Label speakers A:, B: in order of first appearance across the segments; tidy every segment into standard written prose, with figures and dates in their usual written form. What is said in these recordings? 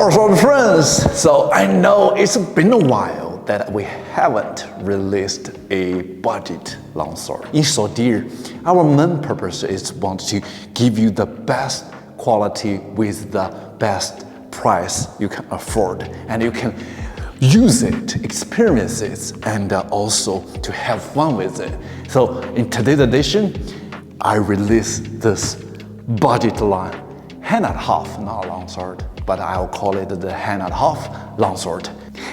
A: Our sword friends, so I know it's been a while that we haven't released a budget longsword. In Swordier, our main purpose is want to give you the best quality with the best price you can afford, and you can use it, experience it, and also to have fun with it. So in today's edition, I released this budget line, hand and half, not a longsword, but I'll call it the hand and half longsword.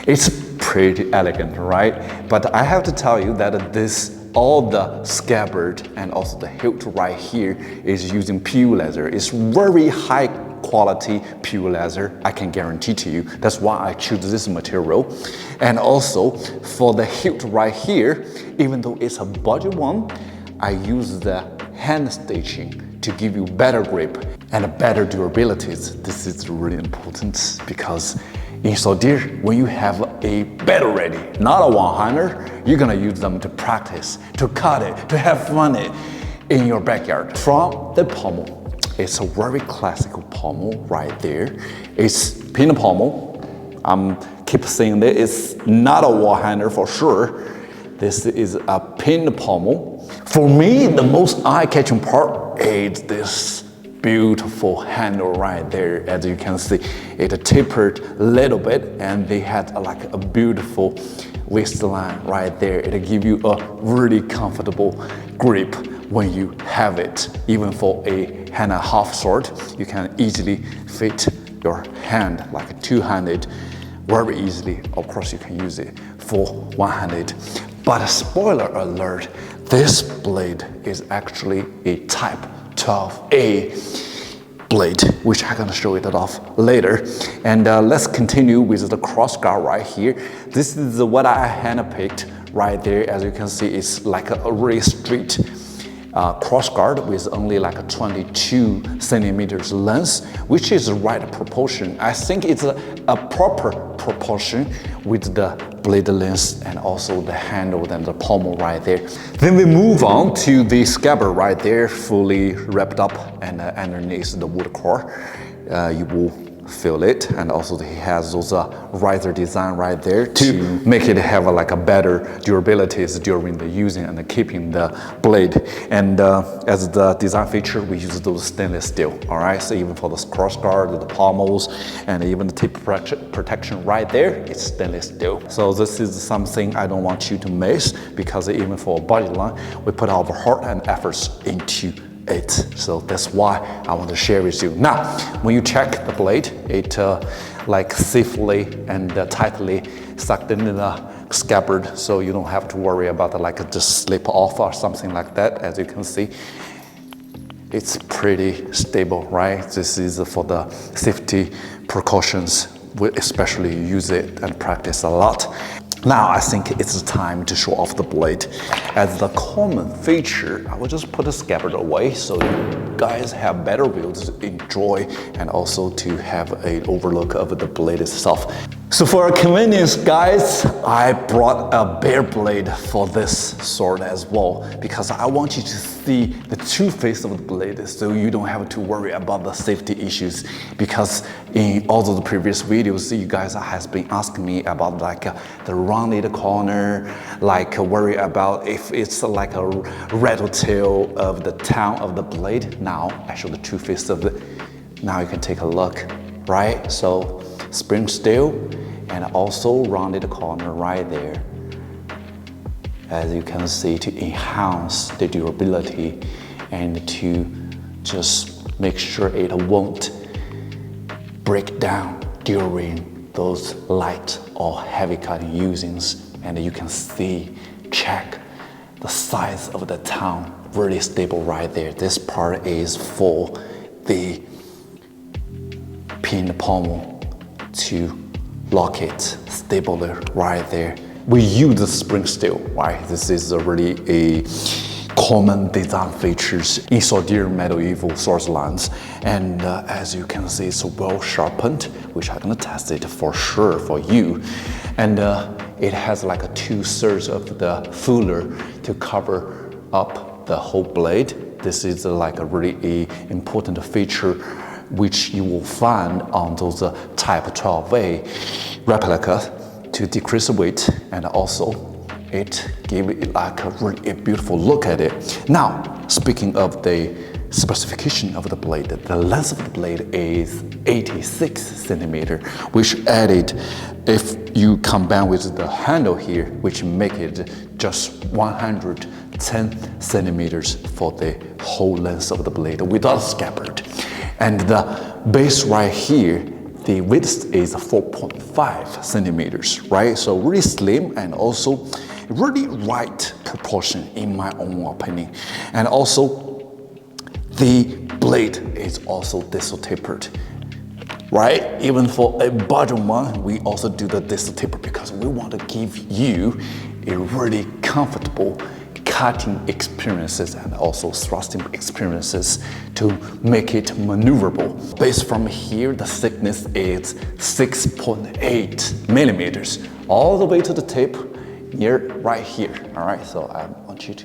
A: It's pretty elegant, right? But I have to tell you that all the scabbard and also the hilt right here is using P.O.B leather. It's very high quality P.O.B leather, I can guarantee to you. That's why I choose this material. And also for the hilt right here, even though it's a budget one, I use the hand stitching to give you better grip and better durability. This is really important because in Swordier, when you have a battle ready, not a one-hander, you're gonna use them to practice, to cut it, to have fun in your backyard. From the pommel, it's a very classical pommel right there. It's pin pommel. Keep saying that it's not a one-hander for sure. This is a pin pommel. For me, the most eye-catching part is this beautiful handle right there. As you can see, it tapered a little bit, and they had like a beautiful waistline right there. It'll give you a really comfortable grip when you have it. Even for a hand and a half sword, you can easily fit your hand like a two-handed very easily. Of course, you can use it for one-handed. But spoiler alert, this blade is actually a type 12A blade, which I'm gonna show it off later. And let's continue with the cross guard right here. This is what I hand-picked right there. As you can see, it's like a really straight cross guard with only like a 22 centimeters length, which is the right proportion. I think it's a proper proportion with the blade length and also the handle and the pommel right there. Then we move on to the scabbard right there, fully wrapped up, and underneath the wood core. You will feel it, and also he has those riser design right there to make it have like a better durability during the using and keeping the blade. And as the design feature, we use those stainless steel. All right, so even for the cross guard, the pommels, and even the tip protection right there, it's stainless steel. So this is something I don't want you to miss, because even for a budget line, we put our heart and efforts into it. So that's why I want to share with you. Now, when you check the blade, it like safely and tightly sucked into the scabbard, so you don't have to worry about like just slip off or something like that. As you can see, it's pretty stable, right? This is for the safety precautions. We especially use it and practice a lot. Now I think it's time to show off the blade. As the common feature, I will just put the scabbard away so you guys have better view to enjoy and also to have an overlook of the blade itself. So for convenience, guys, I brought a bare blade for this sword as well, because I want you to see the true face of the blade so you don't have to worry about the safety issues. Because in all of the previous videos, you guys have been asking me about like the rounded corner, like worry about if it's like a rattle tail of the tongue of the blade. Now I show the true face of it. Now you can take a look, right? So spring steel and also rounded corner right there. As you can see, to enhance the durability and to just make sure it won't break down during those light or heavy cutting usings. And you can see, check the size of the tongue, really stable right there. This part is for the pin pommel to lock it stably right there. We use the spring steel, right? This is really a common design features in Swordier medieval sword lines. And as you can see, it's well sharpened, which I'm gonna test it for sure for you. And it has like a 2/3 of the fuller to cover up the whole blade. This is like a really important feature which you will find on those Type 12A replica to decrease the weight, and also it gives it like a really beautiful look at it. Now, speaking of the specification of the blade, the length of the blade is 86 centimeter, which added, if you combine with the handle here, which make it just 110 centimeters for the whole length of the blade without scabbard. And the base right here, the width is 4.5 centimeters, right? So really slim and also really right proportion in my own opinion. And also the blade is also distal tapered, right? Even for a budget one, we also do the distal taper because we want to give you a really comfortable cutting experiences and also thrusting experiences to make it maneuverable. Based from here, the thickness is 6.8 millimeters, all the way to the tip near right here, all right? So I want you to,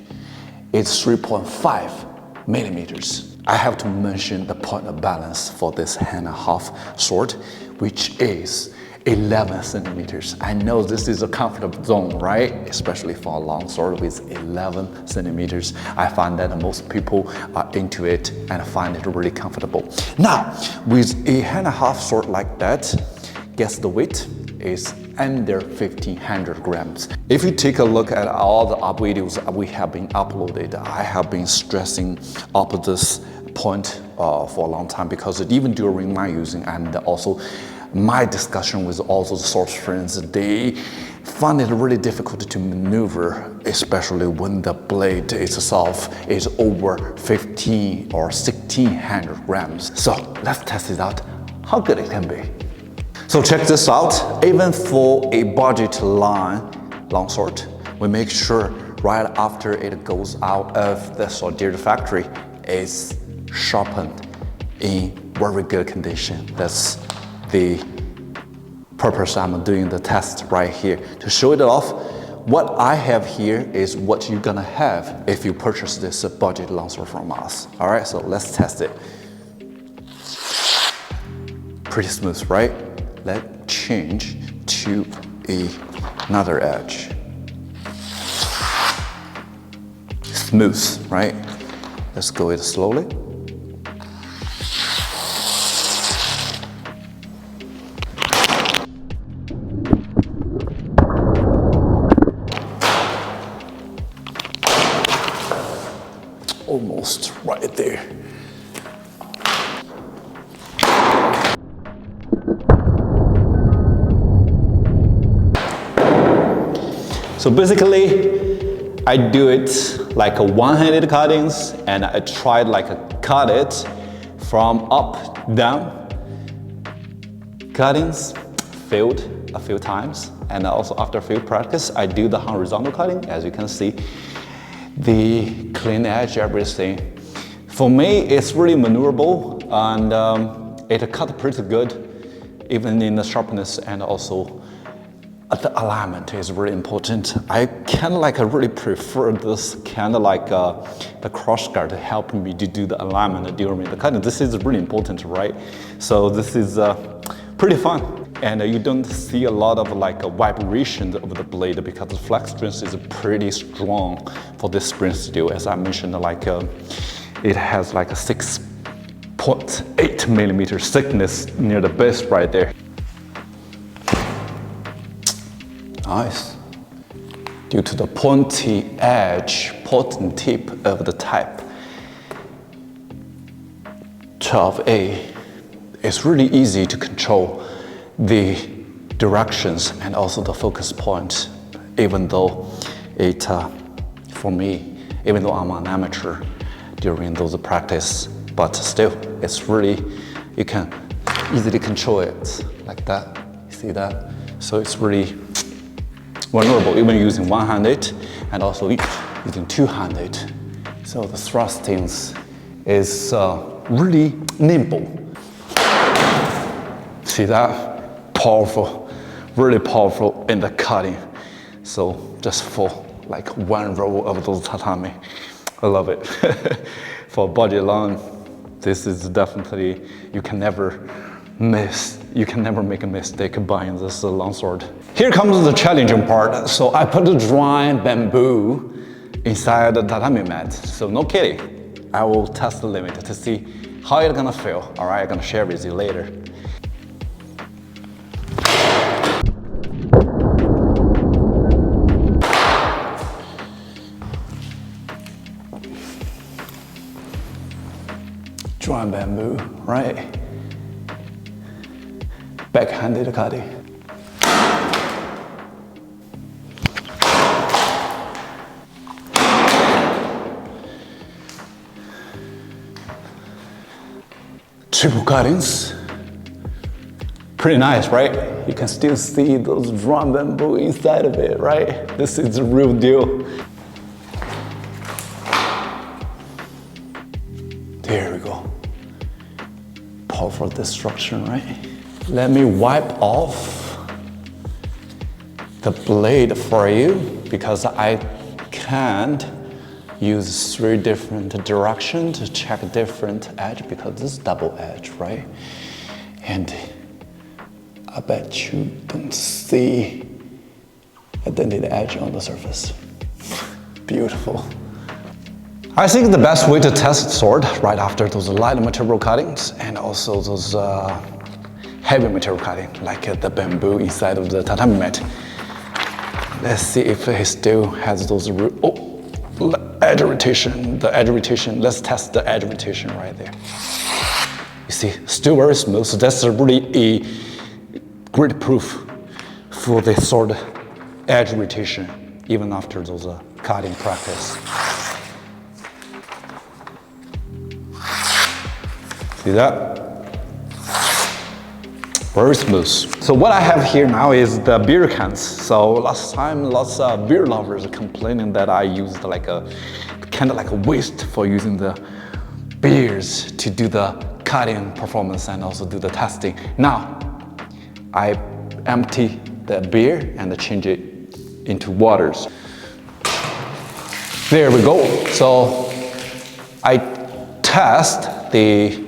A: it's 3.5 millimeters. I have to mention the point of balance for this hand-and-a-half sword, which is 11 centimeters. I know this is a comfortable zone, right? Especially for a long sword with 11 centimeters. I find that most people are into it and find it really comfortable. Now, with a hand-and-a-half sword like that, guess the weight is under 1,500 grams. If you take a look at all the videos that we have been uploaded, I have been stressing up this point for a long time, because even during my using and also my discussion with all those sword friends, they find it really difficult to maneuver, especially when the blade itself is over 15 or 1,600 grams. So let's test it out, how good it can be. So check this out, even for a budget line longsword, we make sure right after it goes out of the Swordier factory, it's sharpened in very good condition. That's the purpose I'm doing the test right here, to show it off. What I have here is what you're gonna have if you purchase this budget longsword from us. All right, so let's test it. Pretty smooth, right? Let's change to another edge. Smooth, right? Let's go it slowly. Almost right there. So basically, I do it like a one-handed cuttings, and I tried like a cut it from up down cuttings, failed a few times, and also after a few practice, I do the horizontal cutting. As you can see, the clean edge, everything. For me, it's really maneuverable, and it cut pretty good, even in the sharpness, and also the alignment is really important. I kind of like really prefer this kind of like the cross guard to help me to do the alignment during the cutting. This is really important, right? So this is pretty fun. And you don't see a lot of like vibrations of the blade, because the flex strength is pretty strong for this spring steel. As I mentioned, like it has like a 6.8 millimeter thickness near the base right there. Nice. Due to the pointy edge, pointy tip of the Type 12A, it's really easy to control the directions and also the focus point, even though it, for me, even though I'm an amateur during those practice, but still, it's really, you can easily control it like that. You see that? So it's really vulnerable, even using one-handed and also using two-handed. So the thrustings is really nimble. See that? Powerful, really powerful in the cutting. So just for like one row of those tatami, I love it. For budget long This is definitely, you can never make a mistake buying this longsword. Here comes the challenging part. So I put the dry bamboo inside the tatami mat. So no kidding, I will test the limit to see how it's gonna feel. All right, I'm gonna share with you later. Dry bamboo, right? Backhanded cutting. Triple cuttings. Pretty nice, right? You can still see those dry bamboo inside of it, right? This is the real deal. There we go. Powerful destruction, right? Let me wipe off the blade for you because I can't use 3 different directions to check different edge because this is double edge, right? And I bet you don't see a dented edge on the surface. Beautiful. I think the best way to test sword right after those light material cuttings and also those heavy material cutting, like the bamboo inside of the tatami mat. Let's see if it still has those edge rotation. The edge rotation. Let's test the edge rotation right there. You see, still very smooth. So that's really a great proof for the sword edge rotation, even after those cutting practice. See that? Very smooth. So what I have here now is the beer cans. So last time, lots of beer lovers complaining that I used like a kind of like a waste for using the beers to do the cutting performance and also do the testing. Now, I empty the beer and change it into waters. There we go. So I test the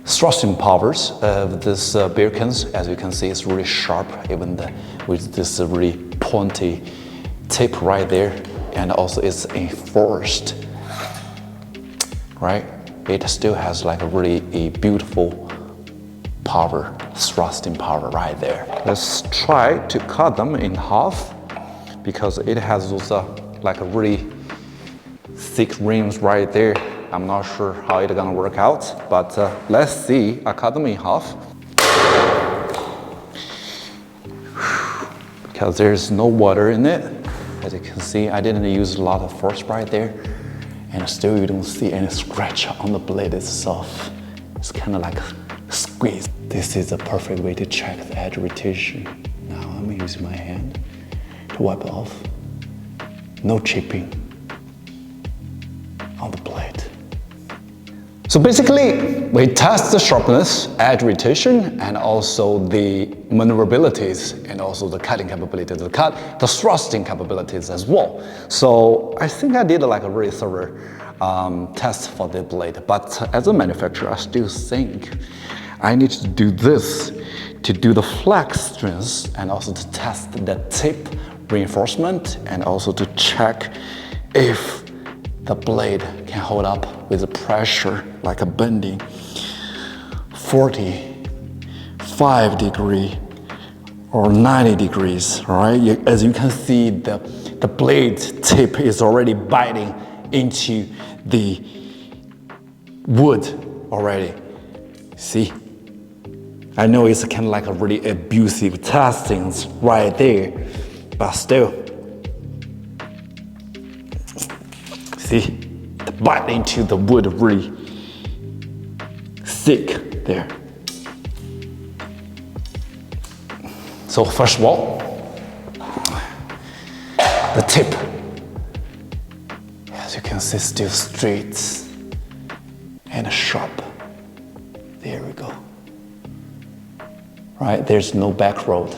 A: thrusting powers of this beer cans. As you can see, it's really sharp, even with this really pointy tip right there, and also it's enforced, right? It still has like a really beautiful power, thrusting power right there. Let's try to cut them in half because it has those like a really thick rims right there. I'm not sure how it's gonna work out, but let's see. I cut them in half because there's no water in it. As you can see, I didn't use a lot of force right there, and still you don't see any scratch on the blade itself. It's kind of like a squeeze. This is a perfect way to check the edge rotation. Now I'm using my hand to wipe it off. No chipping on the blade. So basically, we test the sharpness, edge rotation, and also the maneuverabilities, and also the cutting capabilities, the thrusting capabilities as well. So I think I did like a really thorough test for the blade, but as a manufacturer, I still think I need to do this to do the flex strength and also to test the tip reinforcement and also to check if the blade can hold up with the pressure, like a bending 45 degree or 90 degrees, all right? As you can see, the blade tip is already biting into the wood already. See? I know it's kind of like a really abusive testing right there, but still, see, the bite into the wood really thick there. So first of all, the tip, as you can see, still straight and sharp. There we go. Right, there's no back road,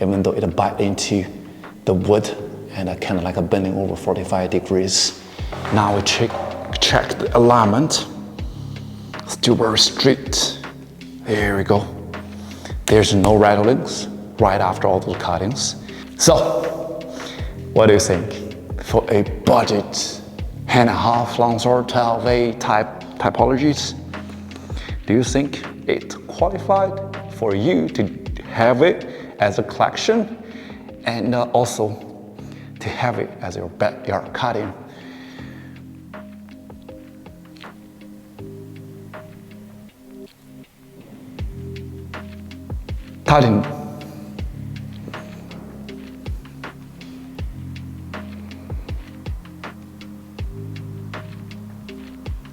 A: even though it bite into the wood and kind of like a bending over 45 degrees. Now we check check the alignment. Still very straight. There we go. There's no rattlings right after all those cuttings. So, what do you think? For a budget hand-and-a-half longsword 12A type typologies, do you think it qualified for you to have it as a collection and also to have it as your backyard cutting?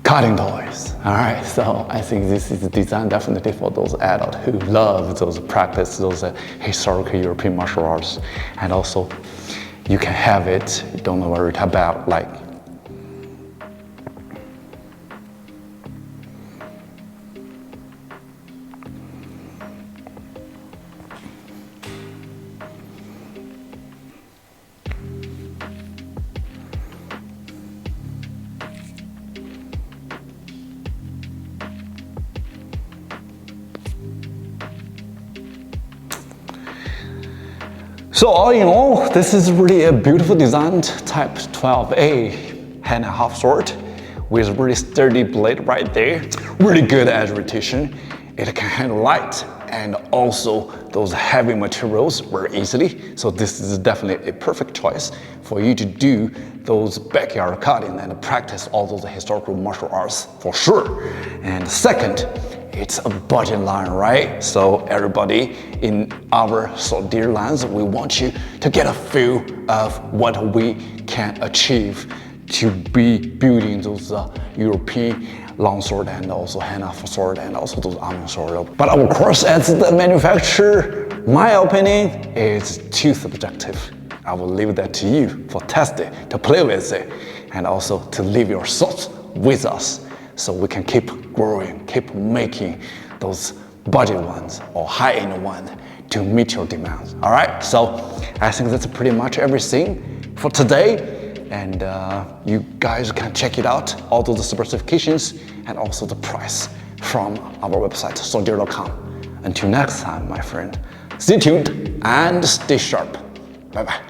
A: Cutting toys. All right, so I think this is designed definitely for those adults who love those practice, those historical European martial arts, and also you can have it. You don't worry about like So all in all, this is really a beautiful designed type 12A hand-and-a-half sword with really sturdy blade right there. Really good edge rotation. It can handle light and also those heavy materials very easily. So this is definitely a perfect choice for you to do those backyard cutting and practice all those historical martial arts for sure. And second, it's a budget line, right? So everybody in our Swordier lines, we want you to get a feel of what we can achieve to be building those European longsword and also hand-off sword and also those arming sword. But of course, as the manufacturer, my opinion is too subjective. I will leave that to you for testing, to play with it, and also to leave your thoughts with us, so we can keep growing, keep making those budget ones or high-end ones to meet your demands. All right, so I think that's pretty much everything for today. And you guys can check it out, all those specifications and also the price from our website, Swordier.com. Until next time, my friend, stay tuned and stay sharp. Bye-bye.